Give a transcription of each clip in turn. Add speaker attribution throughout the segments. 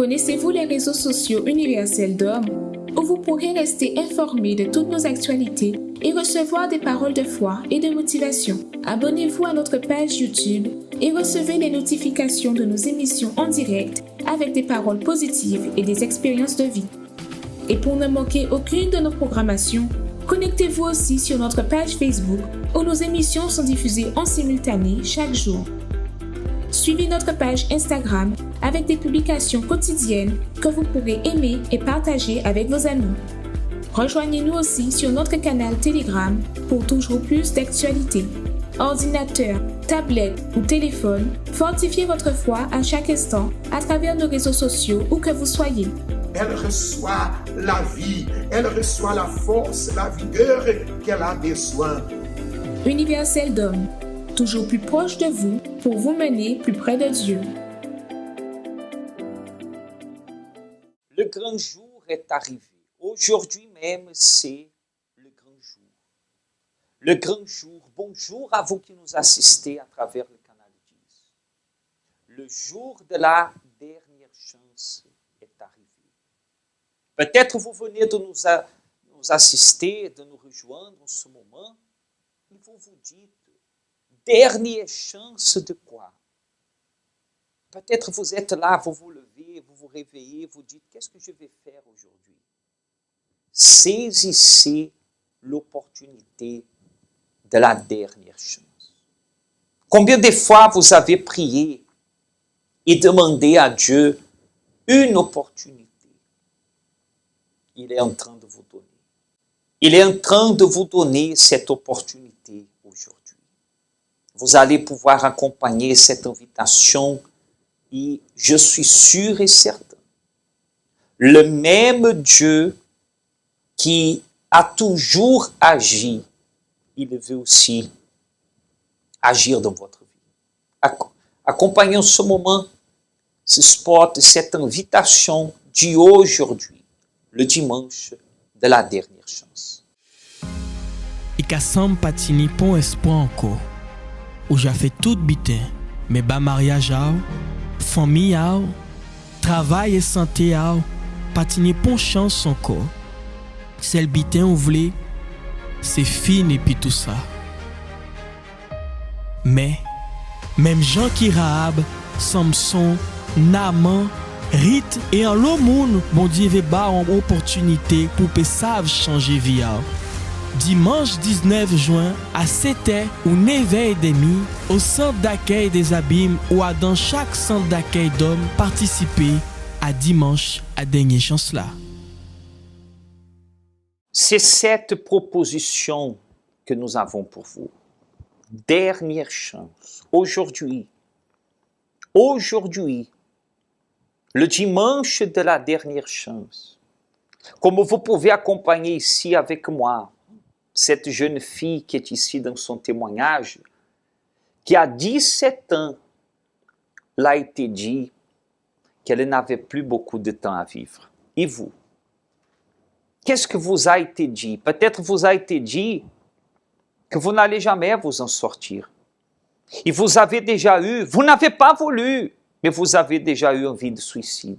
Speaker 1: Connaissez-vous les réseaux sociaux universels d'hommes où vous pourrez rester informé de toutes nos actualités et recevoir des paroles de foi et de motivation? Abonnez-vous à notre page YouTube et recevez les notifications de nos émissions en direct avec des paroles positives et des expériences de vie. Et pour ne manquer aucune de nos programmations, connectez-vous aussi sur notre page Facebook où nos émissions sont diffusées en simultané chaque jour. Suivez notre page Instagram avec des publications quotidiennes que vous pourrez aimer et partager avec vos amis. Rejoignez-nous aussi sur notre canal Telegram pour toujours plus d'actualités. Ordinateur, tablette ou téléphone, fortifiez votre foi à chaque instant à travers nos réseaux sociaux où que vous soyez.
Speaker 2: Elle reçoit la vie, elle reçoit la force, la vigueur qu'elle a besoin.
Speaker 1: Universel d'hommes, toujours plus proche de vous pour vous mener plus près de Dieu.
Speaker 3: Le grand jour est arrivé. Aujourd'hui même, c'est le grand jour. Le grand jour, bonjour à vous qui nous assistez à travers le canal 10. Le jour de la dernière chance est arrivé. Peut-être vous venez de nous assister, de nous rejoindre en ce moment, et vous vous dites, dernière chance de quoi? Peut-être vous êtes là, vous vous levez, vous vous réveillez, vous dites, qu'est-ce que je vais faire aujourd'hui? Saisissez l'opportunité de la dernière chance. Combien de fois vous avez prié et demandé à Dieu une opportunité? Il est en train de vous donner. Il est en train de vous donner cette opportunité aujourd'hui. Vous allez pouvoir accompagner cette invitation et je suis sûr et certain, le même Dieu qui a toujours agi, il veut aussi agir dans votre vie. Accompagnons ce moment, ce spot, cette invitation d'aujourd'hui, le dimanche de la dernière chance.
Speaker 4: Et qu'assam patini pon espoir encore, où j'ai fait tout bitin, mais bas mariage, famille, travail et santé, patini pon chance encore. Celle bitin ou vle, c'est fini et puis tout ça. Mais, même Jean qui Rahab, Samson, Naaman, Rite et en l'autre monde, bon Dieu veut ba en opportunité pour que savent changer vie. Dimanche 19 juin à 7h ou 9h30 au centre d'accueil des Abîmes ou à dans chaque centre d'accueil d'hommes participer à dimanche à dernière chance là.
Speaker 3: C'est cette proposition que nous avons pour vous. Dernière chance. Aujourd'hui, le dimanche de la dernière chance, comme vous pouvez accompagner ici avec moi, cette jeune fille qui est ici dans son témoignage, qui a 17 ans, l'a été dit qu'elle n'avait plus beaucoup de temps à vivre. Et vous? Qu'est-ce que vous a été dit? Peut-être vous a été dit que vous n'allez jamais vous en sortir. Et vous avez déjà eu, vous n'avez pas voulu, mais vous avez déjà eu envie de suicide.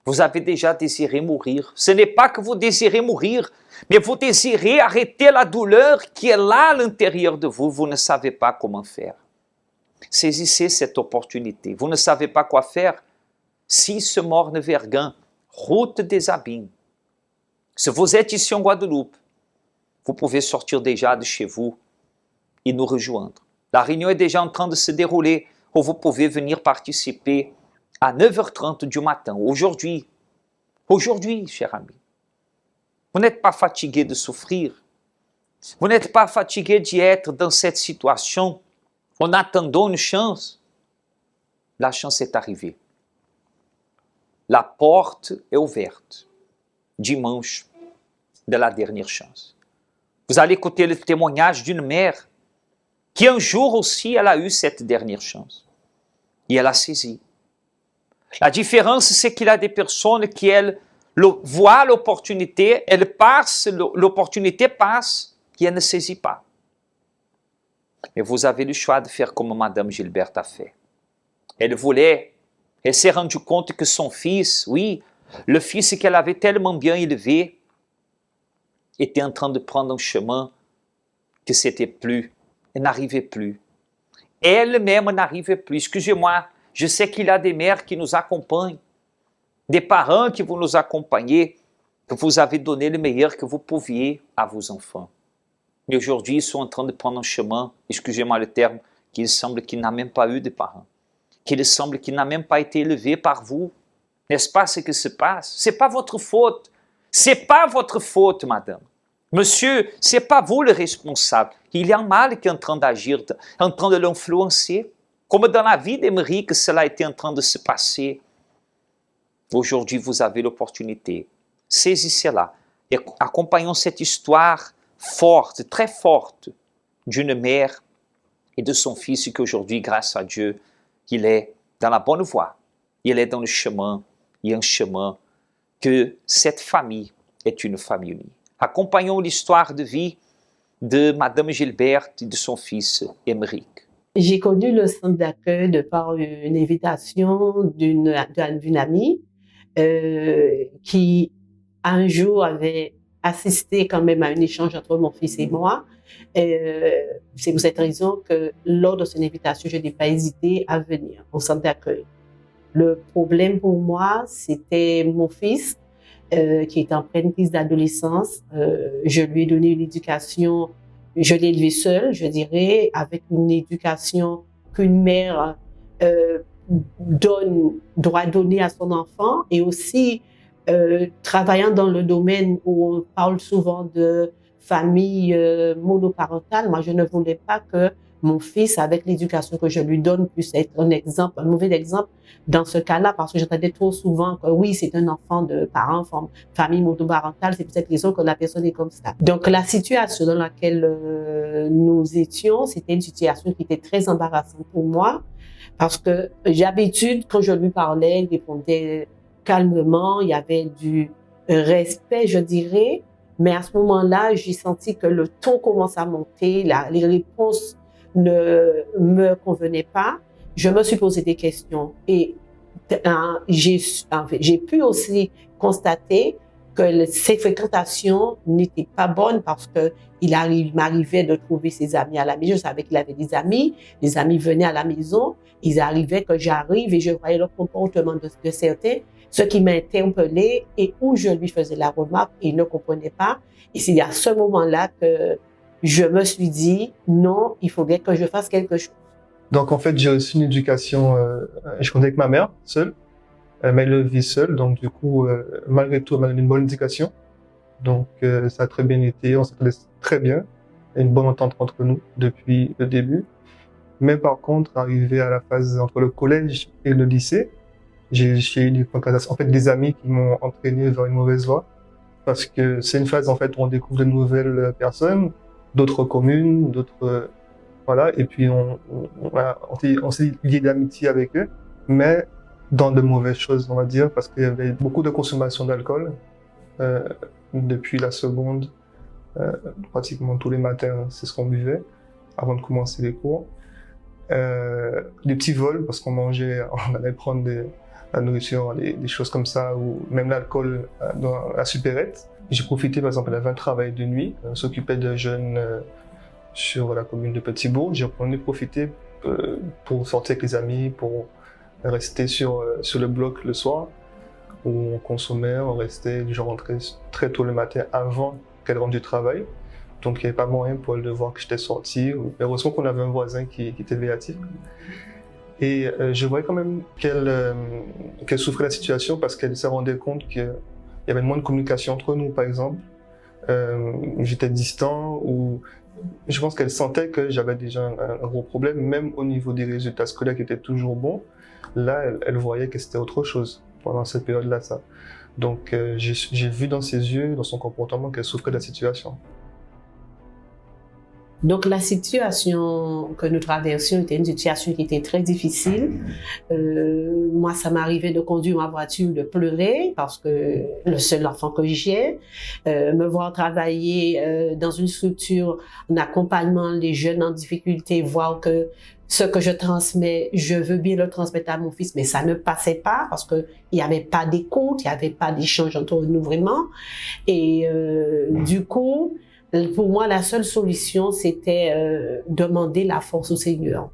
Speaker 3: Vous avez déjà désiré mourir. Ce n'est pas que vous désirez mourir, mais vous désirez arrêter la douleur qui est là à l'intérieur de vous. Vous ne savez pas comment faire. Saisissez cette opportunité. Vous ne savez pas quoi faire? 6 Morne Vergin, route des Abîmes. Si vous êtes ici en Guadeloupe, vous pouvez sortir déjà de chez vous et nous rejoindre. La réunion est déjà en train de se dérouler où vous pouvez venir participer à 9h30 du matin. Aujourd'hui, cher ami, vous n'êtes pas fatigué de souffrir. Vous n'êtes pas fatigué d'y être dans cette situation en attendant une chance. La chance est arrivée. La porte est ouverte. Dimanche de la dernière chance. Vous allez écouter le témoignage d'une mère qui un jour aussi, elle a eu cette dernière chance. Et elle a saisi. La différence, c'est qu'il y a des personnes qui, elles, voient l'opportunité, elles passent, l'opportunité passe, et elles ne saisissent pas. Mais vous avez le choix de faire comme Madame Gilberte a fait. Elle voulait Elle s'est rendue compte que son fils, oui, le fils qu'elle avait tellement bien élevé, était en train de prendre un chemin que c'était plus, elle n'arrivait plus. Elle-même n'arrivait plus. Excusez-moi, je sais qu'il y a des mères qui nous accompagnent, des parents qui vont nous accompagner, que vous avez donné le meilleur que vous pouviez à vos enfants. Mais aujourd'hui, ils sont en train de prendre un chemin, excusez-moi le terme, qu'il semble qu'il n'a même pas eu de parents, qu'il semble qu'il n'a même pas été élevé par vous. N'est-ce pas ce qui se passe? Ce n'est pas votre faute. Ce n'est pas votre faute, madame. Monsieur, ce n'est pas vous le responsable. Il y a un mal qui est en train d'agir, en train de l'influencer. Comme dans la vie d'Émeric, cela était en train de se passer. Aujourd'hui, vous avez l'opportunité. Saisissez-la et accompagnons cette histoire forte, très forte, d'une mère et de son fils qu'aujourd'hui, grâce à Dieu, il est dans la bonne voie. Il est dans le chemin. Il y a un chemin que cette famille est une famille unie. Accompagnons l'histoire de vie de Madame Gilberte et de son fils Émeric.
Speaker 5: J'ai connu le centre d'accueil de par une invitation d'une amie qui un jour avait assisté quand même à un échange entre mon fils et moi. C'est pour cette raison que lors de son invitation, je n'ai pas hésité à venir au centre d'accueil. Le problème pour moi, c'était mon fils qui est en pleine crise d'adolescence. Je lui ai donné une éducation, je l'ai élevé seul, je dirais, avec une éducation qu'une mère doit donner à son enfant, et aussi travaillant dans le domaine où on parle souvent de famille monoparentale. Moi, je ne voulais pas que mon fils, avec l'éducation que je lui donne, puisse être un exemple, un mauvais exemple dans ce cas-là, parce que j'entendais trop souvent que oui, c'est un enfant de parents, famille monoparentale, c'est pour cette raison que la personne est comme ça. Donc, la situation dans laquelle nous étions, c'était une situation qui était très embarrassante pour moi, parce que d'habitude, quand je lui parlais, il répondait calmement, il y avait du respect, je dirais, mais à ce moment-là, j'ai senti que le ton commence à monter, les réponses ne me convenaient pas. Je me suis posé des questions et j'ai pu aussi constater que ces fréquentations n'étaient pas bonnes, parce que il m'arrivait de trouver ses amis à la maison. Je savais qu'il avait des amis, les amis venaient à la maison, ils arrivaient que j'arrive et je voyais leur comportement de certains, ce qui m'interpellait et où je lui faisais la remarque et il ne comprenait pas. Et c'est à ce moment-là que je me suis dit, non, il faudrait que je fasse quelque chose.
Speaker 6: Donc, en fait, j'ai reçu une éducation, je comptais avec ma mère, seule. Elle m'a élevé seule, donc du coup, malgré tout, elle m'a donné une bonne éducation. Donc, ça a très bien été, on s'entendait très bien. Il y a une bonne entente entre nous depuis le début. Mais par contre, arrivé à la phase entre le collège et le lycée, j'ai eu des amis qui m'ont entraîné vers une mauvaise voie. Parce que c'est une phase, en fait, où on découvre de nouvelles personnes, d'autres communes, d'autres, voilà. Et puis, on s'est lié d'amitié avec eux, mais dans de mauvaises choses, on va dire, parce qu'il y avait beaucoup de consommation d'alcool, depuis la seconde, pratiquement tous les matins, c'est ce qu'on buvait, avant de commencer les cours. Des petits vols, parce qu'on allait prendre la nourriture, des choses comme ça, ou même l'alcool dans la supérette. J'ai profité, par exemple, elle avait un travail de nuit, on s'occupait de jeunes sur la commune de Petit-Bourg. J'en ai profité pour sortir avec les amis, pour rester sur le bloc le soir, où on consommait, on restait, je rentrais très tôt le matin avant qu'elle rentre du travail. Donc, il n'y avait pas moyen pour elle de voir que j'étais sorti. Heureusement qu'on avait un voisin qui était véatif. Et je voyais quand même qu'elle souffrait de la situation, parce qu'elle se rendait compte qu'il y avait moins de communication entre nous, par exemple. J'étais distant, ou je pense qu'elle sentait que j'avais déjà un gros problème, même au niveau des résultats scolaires qui étaient toujours bons. Là, elle voyait que c'était autre chose pendant cette période-là, ça. Donc, j'ai vu dans ses yeux, dans son comportement, qu'elle souffrait de la situation.
Speaker 5: Donc la situation que nous traversions était une situation qui était très difficile. Moi, ça m'arrivait de conduire ma voiture, de pleurer parce que le seul enfant que j'ai, me voir travailler dans une structure en accompagnement des jeunes en difficulté, voir que ce que je transmets, je veux bien le transmettre à mon fils, mais ça ne passait pas parce que il n'y avait pas d'écoute, il n'y avait pas d'échange entre nous vraiment. Et du coup, pour moi, la seule solution, c'était demander la force au Seigneur.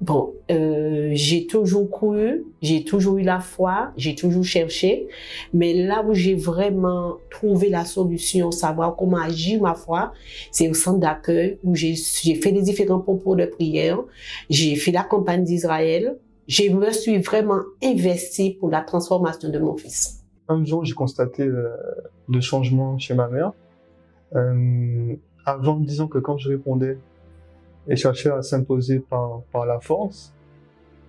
Speaker 5: Bon, j'ai toujours cru, j'ai toujours eu la foi, j'ai toujours cherché, mais là où j'ai vraiment trouvé la solution, savoir comment agir ma foi, c'est au centre d'accueil où j'ai fait les différents propos de prière, j'ai fait la campagne d'Israël, je me suis vraiment investie pour la transformation de mon fils.
Speaker 6: Un jour, j'ai constaté le changement chez ma mère. Avant, disons que quand je répondais, elle cherchait à s'imposer par la force.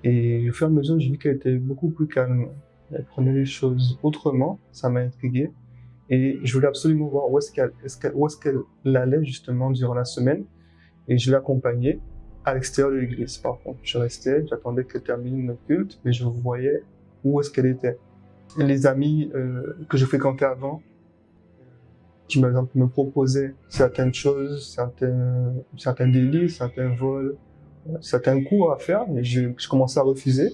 Speaker 6: Et au fur et à mesure, j'ai vu qu'elle était beaucoup plus calme. Elle prenait les choses autrement. Ça m'a intrigué. Et je voulais absolument voir où est-ce qu'elle allait justement durant la semaine. Et je l'accompagnais à l'extérieur de l'église. Par contre, je restais, j'attendais qu'elle termine le culte, mais je voyais où est-ce qu'elle était. Et les amis que je fréquentais avant, qui par exemple me proposaient certaines choses, certains délits, certains vols, certains cours à faire, mais je commençais à refuser,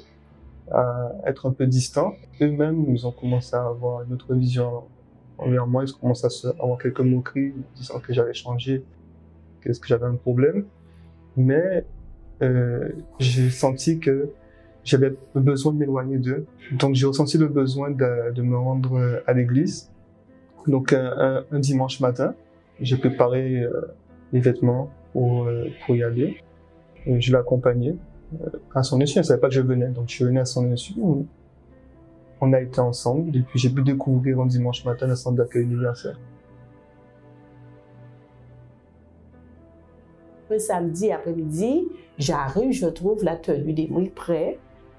Speaker 6: à être un peu distant. Eux-mêmes, ils ont commencé à avoir une autre vision envers moi, ils ont commencé à avoir quelques moqueries, disant que j'avais changé, que j'avais un problème. Mais j'ai senti que j'avais besoin de m'éloigner d'eux. Donc j'ai ressenti le besoin de me rendre à l'église. Donc un dimanche matin, j'ai préparé les vêtements pour y aller. Et je l'ai accompagné à son insu. Elle ne savait pas que je venais, donc je suis venu à son insu. On a été ensemble et puis j'ai pu découvrir un dimanche matin le centre d'accueil universel.
Speaker 5: Le samedi après-midi, j'arrive, je trouve la tenue des mouilles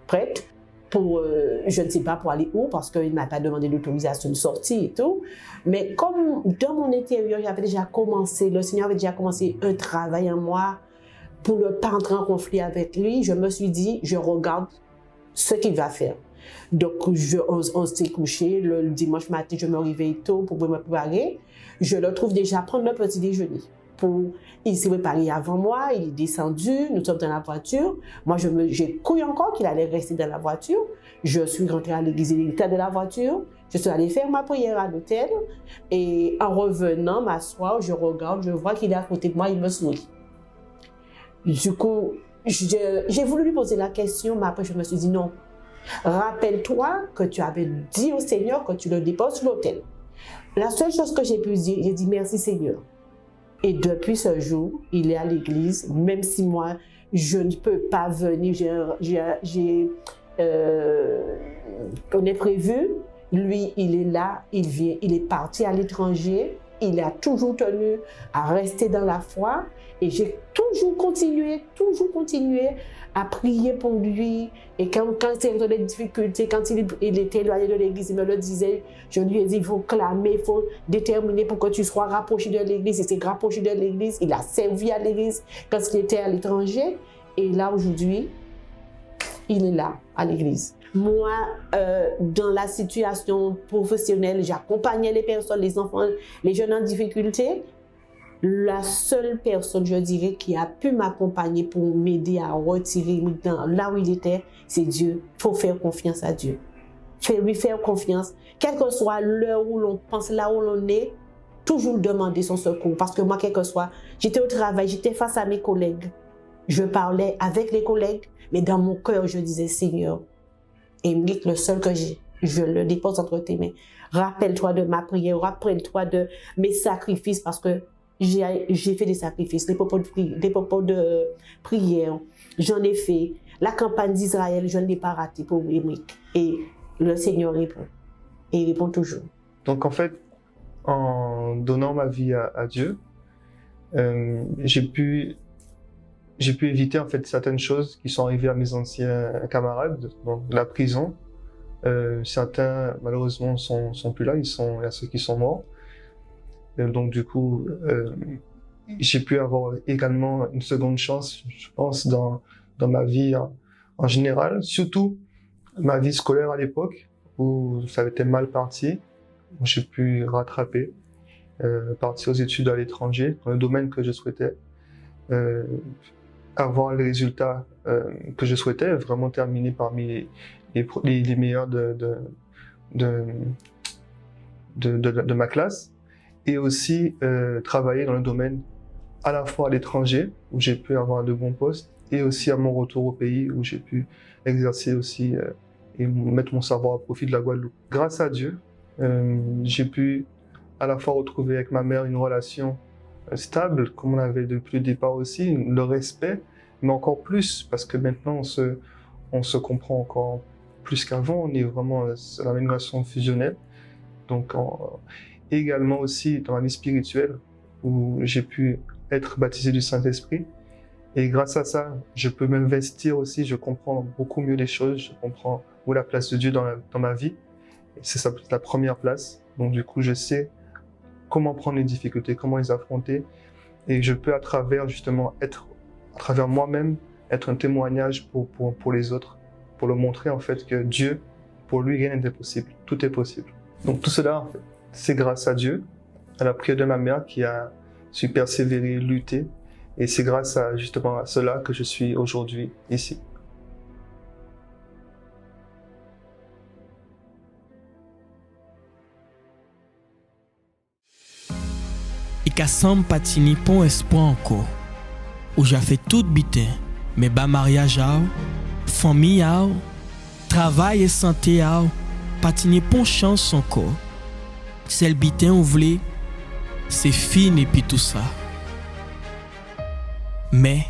Speaker 5: prête pour, je ne sais pas pour aller où, parce qu'il ne m'a pas demandé d'autorisation de sortie et tout. Mais comme dans mon intérieur, j'avais déjà commencé, le Seigneur avait déjà commencé un travail en moi pour ne pas entrer en conflit avec lui, je me suis dit, je regarde ce qu'il va faire. Donc, on s'est couché, le dimanche matin, je me réveille tôt pour me préparer. Je le trouve déjà prendre le petit déjeuner. Il s'est préparé avant moi, il est descendu, nous sommes dans la voiture. Moi, j'ai cru encore qu'il allait rester dans la voiture. Je suis rentrée à l'église, il était dans la voiture. Je suis allée faire ma prière à l'hôtel. Et en revenant m'asseoir, je regarde, je vois qu'il est à côté de moi, il me sourit. Du coup, j'ai voulu lui poser la question, mais après, je me suis dit non. Rappelle-toi que tu avais dit au Seigneur que tu le déposes sur l'autel. La seule chose que j'ai pu dire, j'ai dit merci Seigneur. Et depuis ce jour, il est à l'église, même si moi, je ne peux pas venir, on est prévu, lui, il est là, il vient, il est parti à l'étranger, il a toujours tenu à rester dans la foi et j'ai toujours continué à prier pour lui. Et quand il avait des difficultés, quand il était éloigné de l'église, il me le disait, je lui ai dit, il faut clamer, il faut déterminer pour que tu sois rapproché de l'église. Il s'est rapproché de l'église, il a servi à l'église quand il était à l'étranger. Et là, aujourd'hui, il est là, à l'église. Moi, dans la situation professionnelle, j'accompagnais les personnes, les enfants, les jeunes en difficulté. La seule personne, je dirais, qui a pu m'accompagner pour m'aider à retirer là où il était, c'est Dieu. Il faut faire confiance à Dieu. Lui faire confiance. Quelle que soit l'heure où l'on pense, là où l'on est, toujours demander son secours. Parce que moi, quel que soit, j'étais au travail, j'étais face à mes collègues. Je parlais avec les collègues, mais dans mon cœur, je disais, Seigneur, Émeric, le seul que j'ai, je le dépose entre tes mains. Rappelle-toi de ma prière, rappelle-toi de mes sacrifices, parce que j'ai fait des sacrifices, des propos de prière, j'en ai fait. La campagne d'Israël, je ne l'ai pas ratée pour Émeric. Et le Seigneur répond. Et il répond toujours.
Speaker 6: Donc en fait, en donnant ma vie à Dieu, j'ai pu éviter en fait certaines choses qui sont arrivées à mes anciens camarades dans la prison. Certains malheureusement sont plus là, il y a ceux qui sont morts. Donc du coup, j'ai pu avoir également une seconde chance, je pense, dans ma vie en général, surtout ma vie scolaire à l'époque, où ça avait été mal parti, où j'ai pu rattraper, partir aux études à l'étranger, dans le domaine que je souhaitais, avoir les résultats que je souhaitais, vraiment terminer parmi les meilleurs de ma classe, et aussi travailler dans le domaine à la fois à l'étranger, où j'ai pu avoir de bons postes, et aussi à mon retour au pays, où j'ai pu exercer aussi et mettre mon savoir à profit de la Guadeloupe. Grâce à Dieu, j'ai pu à la fois retrouver avec ma mère une relation stable, comme on avait depuis le départ aussi, le respect, mais encore plus, parce que maintenant on se comprend encore plus qu'avant, on est vraiment dans une relation fusionnelle. Donc également aussi dans la vie spirituelle, où j'ai pu être baptisé du Saint-Esprit. Et grâce à ça, je peux m'investir aussi, je comprends beaucoup mieux les choses, je comprends où est la place de Dieu dans ma vie. Et c'est la première place. Donc du coup, je sais comment prendre les difficultés, comment les affronter. Et je peux à travers moi-même, être un témoignage pour les autres, pour leur montrer en fait que Dieu, pour lui, rien n'est impossible. Tout est possible. Donc tout cela, en fait, c'est grâce à Dieu, à la prière de ma mère qui a su persévérer, lutter. Et c'est grâce à justement à cela que je suis aujourd'hui ici.
Speaker 4: Et qu'à Sam patini pon espoir encore, où j'ai fait tout bitin, mais bas mariage, famille, travail et santé, patini pon chance encore. Celle bitin ou vle, c'est fini et puis tout ça. Mais,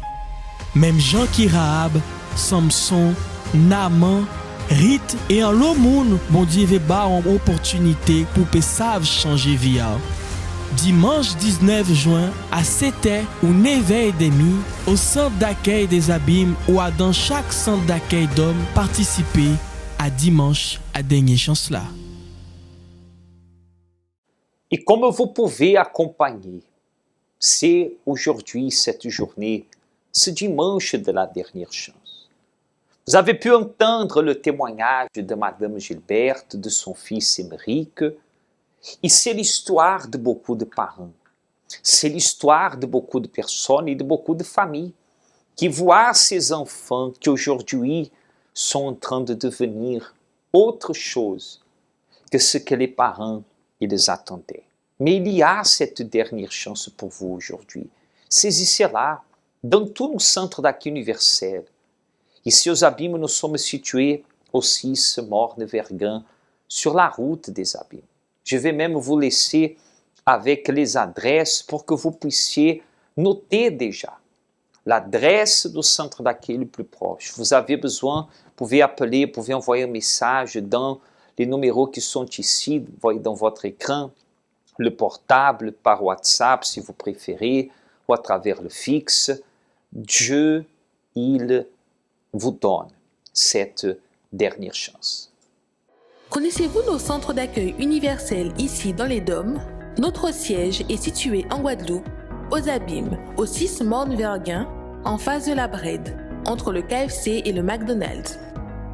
Speaker 4: même Jean qui Rahab, Samson, Naaman, Rite et en l'autre monde, bon Dieu veut ba une opportunité pour que savent changer vie. Dimanche 19 juin à 7h ou 9h30 au centre d'accueil des Abîmes ou à dans chaque centre d'accueil d'hommes participer à dimanche à dernière chance là.
Speaker 3: Et comme vous pouvez accompagner, c'est aujourd'hui cette journée, ce dimanche de la dernière chance. Vous avez pu entendre le témoignage de Madame Gilberte, de son fils Émeric, et c'est l'histoire de beaucoup de parents. C'est l'histoire de beaucoup de personnes et de beaucoup de familles qui voient ces enfants qui aujourd'hui sont en train de devenir autre chose que ce que les parents ils attendaient. Mais il y a cette dernière chance pour vous aujourd'hui. Saisissez-la dans tous nos centres d'accueil universels. Ici aux Abîmes, nous sommes situés au 6 Morne-Vergin, sur la route des Abîmes. Je vais même vous laisser avec les adresses pour que vous puissiez noter déjà l'adresse du centre d'accueil le plus proche. Vous avez besoin, vous pouvez appeler, vous pouvez envoyer un message dans les numéros qui sont ici, vous voyez dans votre écran, le portable, par WhatsApp si vous préférez, ou à travers le fixe. Dieu, il vous donne cette dernière chance.
Speaker 7: Connaissez-vous nos centres d'accueil universels ici dans les Dômes? Notre siège est situé en Guadeloupe, aux Abîmes, au 6 Morne-Vergin, en face de la Brède, entre le KFC et le McDonald's.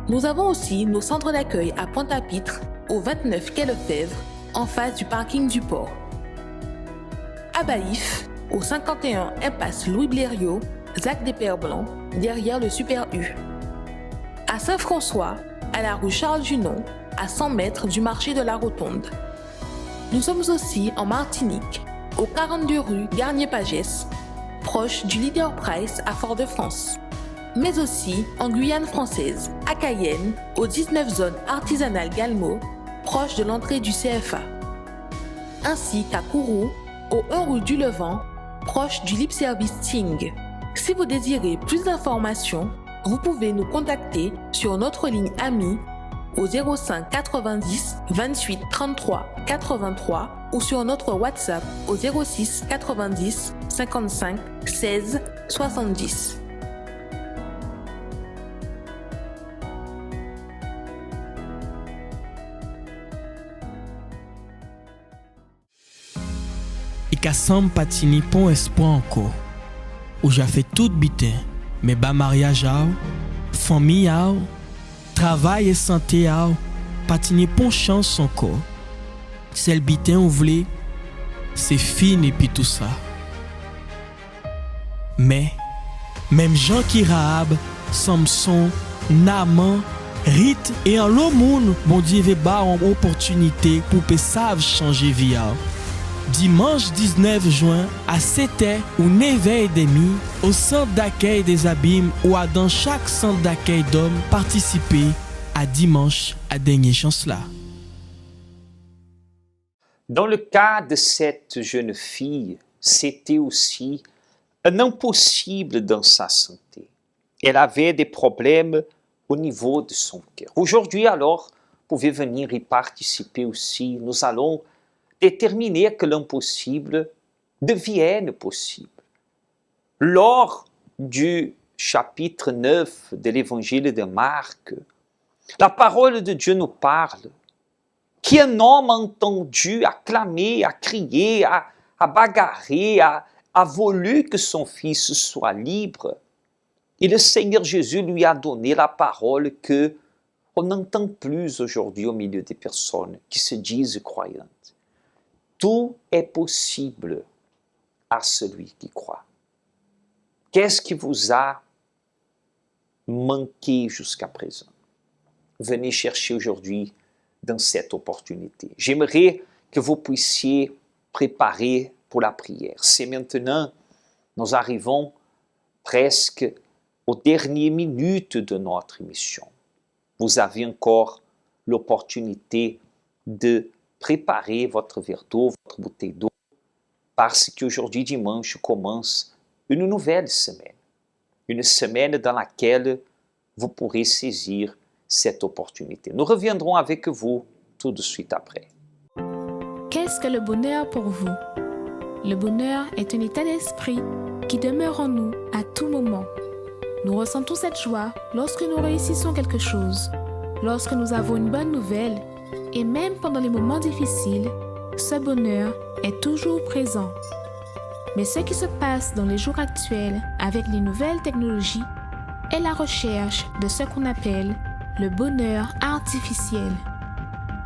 Speaker 7: Nous avons aussi nos centres d'accueil à Pointe-à-Pitre, au 29 quai Lefebvre, en face du parking du port. À Baïf, au 51 impasse Louis Blériot, Zac des Pères Blancs, derrière le Super U. À Saint-François, à la rue Charles Junon, à 100 mètres du marché de la Rotonde. Nous sommes aussi en Martinique, au 42 rue Garnier-Pagès, proche du Leader Price à Fort-de-France. Mais aussi en Guyane française, à Cayenne, au 19 zone artisanale Galmo, proche de l'entrée du CFA. Ainsi qu'à Kourou, au 1 rue du Levant, proche du Lip Service Ting. Si vous désirez plus d'informations, vous pouvez nous contacter sur notre ligne amie au 05 90 28 33 83 ou sur notre WhatsApp au 06 90 55 16 70.
Speaker 4: Et ka sam patini pon espoir encore. Ou j'ai fait tout bitin, mais bas mariage famille travail et santé patini pon chance encore. Celle bitin ou vle, c'est fini et puis tout ça. Mais même Jean qui Rahab, Samson, Naaman, Rite et en l'autre monde, bon Dieu veut ba une opportunité pour que savent changer vie. Dimanche 19 juin à 7h ou 9h30 au centre d'accueil des Abîmes ou à dans chaque centre d'accueil d'hommes participer à dimanche à dernière chance là.
Speaker 3: Dans le cas de cette jeune fille, c'était aussi un impossible dans sa santé. Elle avait des problèmes au niveau de son cœur. Aujourd'hui, alors, vous pouvez venir y participer aussi. Nous allons déterminer que l'impossible devienne possible. Lors du chapitre 9 de l'évangile de Marc, la parole de Dieu nous parle qu'un homme a entendu, a clamé, a crié, a bagarré, a voulu que son fils soit libre. Et le Seigneur Jésus lui a donné la parole que on n'entend plus aujourd'hui au milieu des personnes qui se disent croyantes. Tout est possible à celui qui croit. Qu'est-ce qui vous a manqué jusqu'à présent? Venez chercher aujourd'hui dans cette opportunité. J'aimerais que vous puissiez préparer pour la prière. C'est maintenant, nous arrivons presque aux dernières minutes de notre émission. Vous avez encore l'opportunité de préparer votre verre d'eau, votre bouteille d'eau, parce qu'aujourd'hui, dimanche, commence une nouvelle semaine. Une semaine dans laquelle vous pourrez saisir cette opportunité. Nous reviendrons avec vous tout de suite après.
Speaker 1: Qu'est-ce que le bonheur pour vous? Le bonheur est un état d'esprit qui demeure en nous à tout moment. Nous ressentons cette joie lorsque nous réussissons quelque chose, lorsque nous avons une bonne nouvelle, et même pendant les moments difficiles, ce bonheur est toujours présent. Mais ce qui se passe dans les jours actuels avec les nouvelles technologies est la recherche de ce qu'on appelle le bonheur artificiel.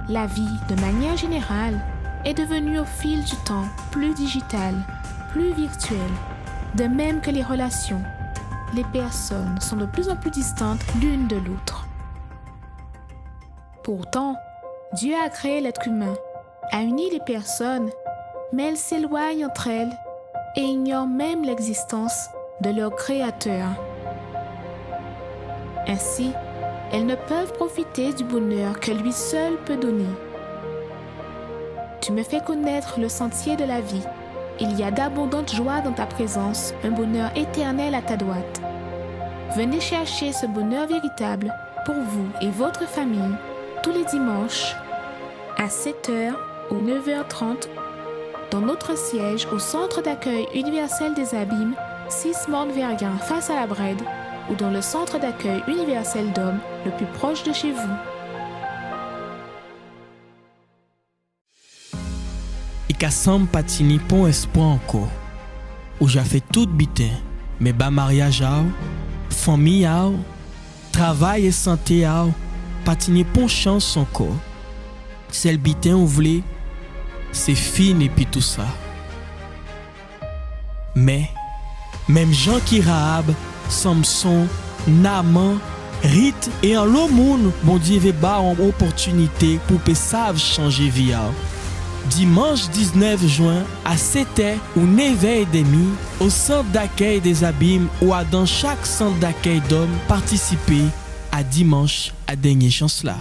Speaker 1: La vie, de manière générale, est devenue au fil du temps plus digitale, plus virtuelle, de même que les relations. Les personnes sont de plus en plus distantes l'une de l'autre. Pourtant, Dieu a créé l'être humain, a uni les personnes, mais elles s'éloignent entre elles et ignorent même l'existence de leur Créateur. Ainsi, elles ne peuvent profiter du bonheur que lui seul peut donner. Tu me fais connaître le sentier de la vie. Il y a d'abondantes joies dans ta présence, un bonheur éternel à ta droite. Venez chercher ce bonheur véritable pour vous et votre famille tous les dimanches à 7h ou 9h30 dans notre siège au Centre d'accueil universel des Abîmes, 6 Morne-Verguin face à la Brède, ou dans le Centre d'accueil universel d'hommes le plus proche de chez vous.
Speaker 4: Et ka sam patini pon espoir encore. Ou j'ai fait tout bitin, mais bas mariage famille travail et santé patini pon chance encore. Celle bitin ou vle, c'est fini et puis tout ça. Mais même Jean qui Rahab, Samson, Naaman, Rite et en l'autre monde, bon Dieu veut ba une opportunité pour que savent changer vie. Dimanche 19 juin à 7h ou 9h30 au centre d'accueil des Abîmes ou à dans chaque centre d'accueil d'hommes participer à dimanche à dernière chance là.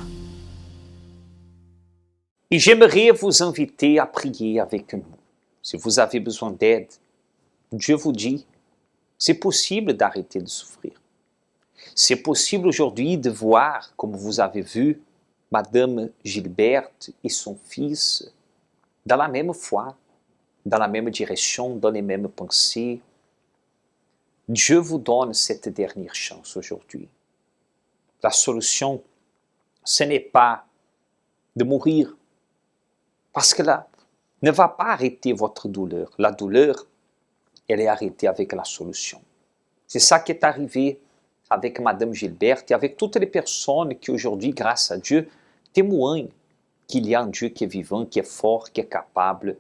Speaker 3: Et j'aimerais vous inviter à prier avec nous. Si vous avez besoin d'aide, Dieu vous dit, c'est possible d'arrêter de souffrir. C'est possible aujourd'hui de voir, comme vous avez vu, Madame Gilberte et son fils dans la même foi, dans la même direction, dans les mêmes pensées. Dieu vous donne cette dernière chance aujourd'hui. La solution, ce n'est pas de mourir, parce que là, ne va pas arrêter votre douleur. La douleur, elle est arrêtée avec la solution. C'est ça qui est arrivé avec Madame Gilberte et avec toutes les personnes qui aujourd'hui, grâce à Dieu, témoignent qu'il y a un Dieu qui est vivant, qui est fort, qui est capable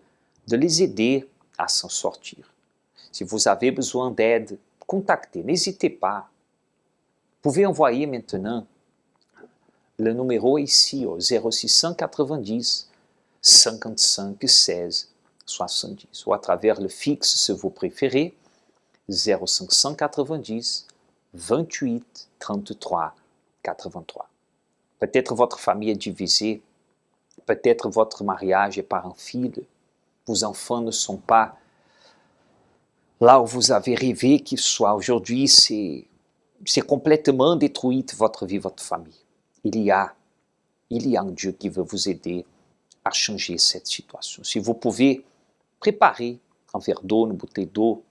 Speaker 3: de les aider à s'en sortir. Si vous avez besoin d'aide, contactez, n'hésitez pas. Vous pouvez envoyer maintenant le numéro ici au 0690 55 16 70 ou à travers le fixe si vous préférez 0590 28 33 83. Peut-être votre famille est divisée, peut-être votre mariage est par un fil, vos enfants ne sont pas là où vous avez rêvé qu'ils soient. Aujourd'hui, c'est complètement détruit votre vie, votre famille. Il y a un Dieu qui veut vous aider à changer cette situation. Si vous pouvez préparer un verre d'eau, une bouteille d'eau,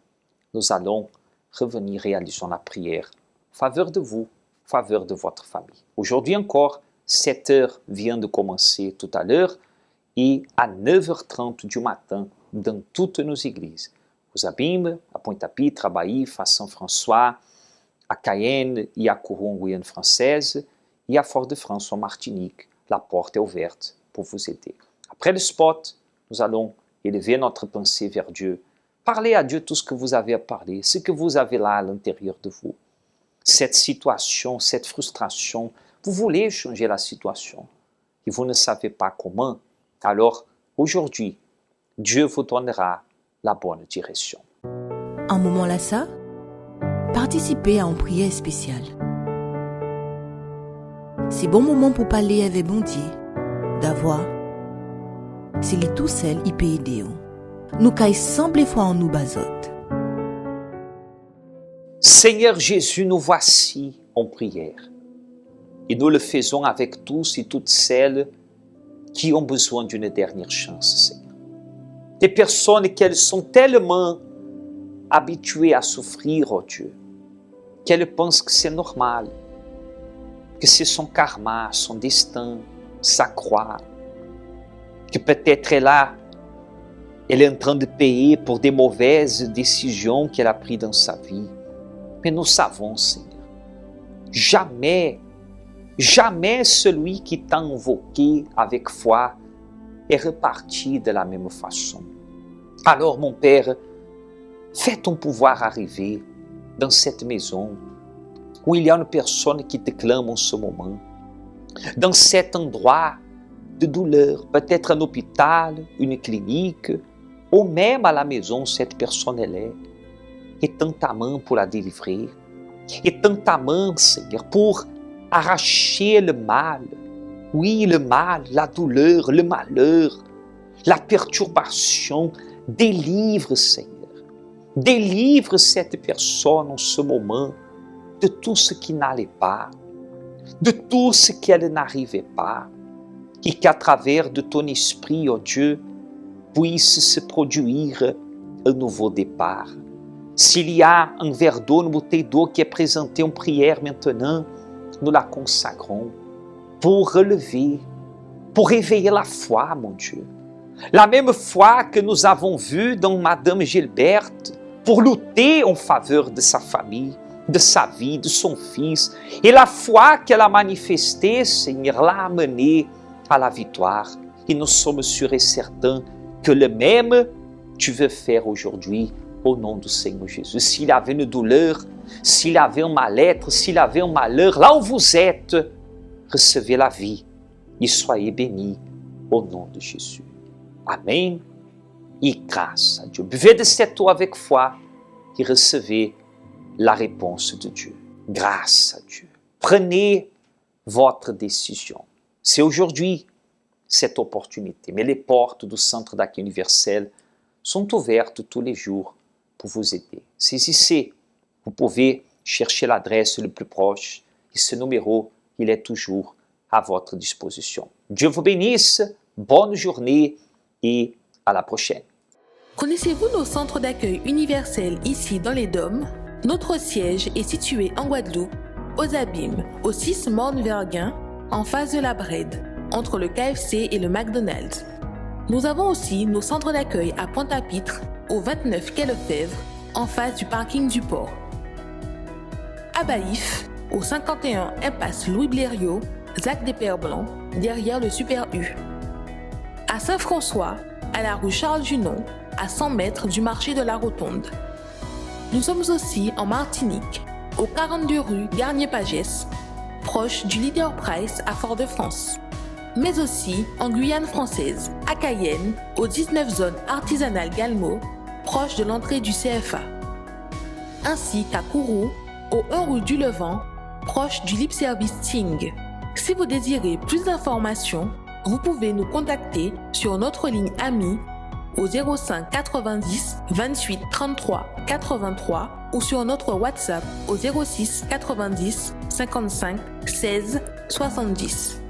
Speaker 3: nous allons revenir réaliser la prière en faveur de vous, en faveur de votre famille. Aujourd'hui encore, 7 heures vient de commencer tout à l'heure et à 9h30 du matin dans toutes nos églises. Aux Abîmes, à Pointe-à-Pitre, à Baïf, à Saint-François, à Cayenne et à Coron, Guyane française, et à Fort-de-France, en Martinique. La porte est ouverte pour vous aider. Après le spot, nous allons élever notre pensée vers Dieu. Parlez à Dieu tout ce que vous avez à parler, ce que vous avez là à l'intérieur de vous. Cette situation, cette frustration, vous voulez changer la situation et vous ne savez pas comment. Alors, aujourd'hui, Dieu vous donnera la bonne direction.
Speaker 8: Un moment là ça, participez à une prière spéciale. C'est bon moment pour parler avec bon Dieu, d'avoir. C'est lui tout seul, il peut aider. Nous caille semble fois en nous basote.
Speaker 3: Seigneur Jésus, nous voici en prière. Et nous le faisons avec tous et toutes celles qui ont besoin d'une dernière chance, Seigneur. Des personnes qui sont tellement habituées à souffrir, oh Dieu, qu'elles pensent que c'est normal, que c'est son karma, son destin, sa croix, que peut-être elle est en train de payer pour des mauvaises décisions qu'elle a prises dans sa vie. Mais nous savons, Seigneur, jamais celui qui t'a invoqué avec foi est reparti de la même façon. Alors, mon Père, fais ton pouvoir arriver dans cette maison où il y a une personne qui te clame en ce moment, dans cet endroit de douleur, peut-être un hôpital, une clinique, ou même à la maison où cette personne est. Étends ta main pour la délivrer. Étends ta main, Seigneur, pour arracher le mal. Oui, le mal, la douleur, le malheur, la perturbation. Délivre, Seigneur. Délivre cette personne en ce moment de tout ce qui n'allait pas, de tout ce qu'elle n'arrivait pas, et qu'à travers de ton esprit, oh Dieu, puisse se produire un nouveau départ. S'il y a un verre d'eau, une bouteille d'eau qui est présentée en prière maintenant, nous la consacrons pour relever, pour réveiller la foi, mon Dieu. La même foi que nous avons vue dans Madame Gilberte pour lutter en faveur de sa famille, de sa vie, de son fils. Et la foi qu'elle a manifestée, Seigneur, l'a amenée à la victoire. Et nous sommes sûrs et certains que le même tu veux faire aujourd'hui au nom du Seigneur Jésus. S'il y avait une douleur, s'il y avait un mal-être, s'il y avait un malheur, là où vous êtes, recevez la vie et soyez bénis au nom de Jésus. Amen et grâce à Dieu. Buvez de cette eau avec foi et recevez la réponse de Dieu. Grâce à Dieu. Prenez votre décision. C'est aujourd'hui cette opportunité. Mais les portes du Centre d'accueil universel sont ouvertes tous les jours pour vous aider. Saisissez. Vous pouvez chercher l'adresse le plus proche et ce numéro, il est toujours à votre disposition. Dieu vous bénisse. Bonne journée et à la prochaine.
Speaker 7: Connaissez-vous nos centres d'accueil universels ici dans les Dômes? Notre siège est situé en Guadeloupe, aux Abîmes, au 6 Morne-Verguin, en face de la Brède, entre le KFC et le McDonald's. Nous avons aussi nos centres d'accueil à Pointe-à-Pitre, au 29 quai Lefebvre, en face du parking du port. À Baïf, au 51 impasse Louis Blériot, Zac des Pères Blancs, derrière le Super U. À Saint-François, à la rue Charles Junon, à 100 mètres du marché de la Rotonde. Nous sommes aussi en Martinique, au 42 rue Garnier-Pagès, proche du Leader Price à Fort-de-France. Mais aussi en Guyane française, à Cayenne, aux 19 zones artisanales Galmo, proche de l'entrée du CFA. Ainsi qu'à Kourou, au 1 rue du Levant, proche du Lip Service Ting. Si vous désirez plus d'informations, vous pouvez nous contacter sur notre ligne AMI au 05 90 28 33 83 ou sur notre WhatsApp au 06 90 55 16 70.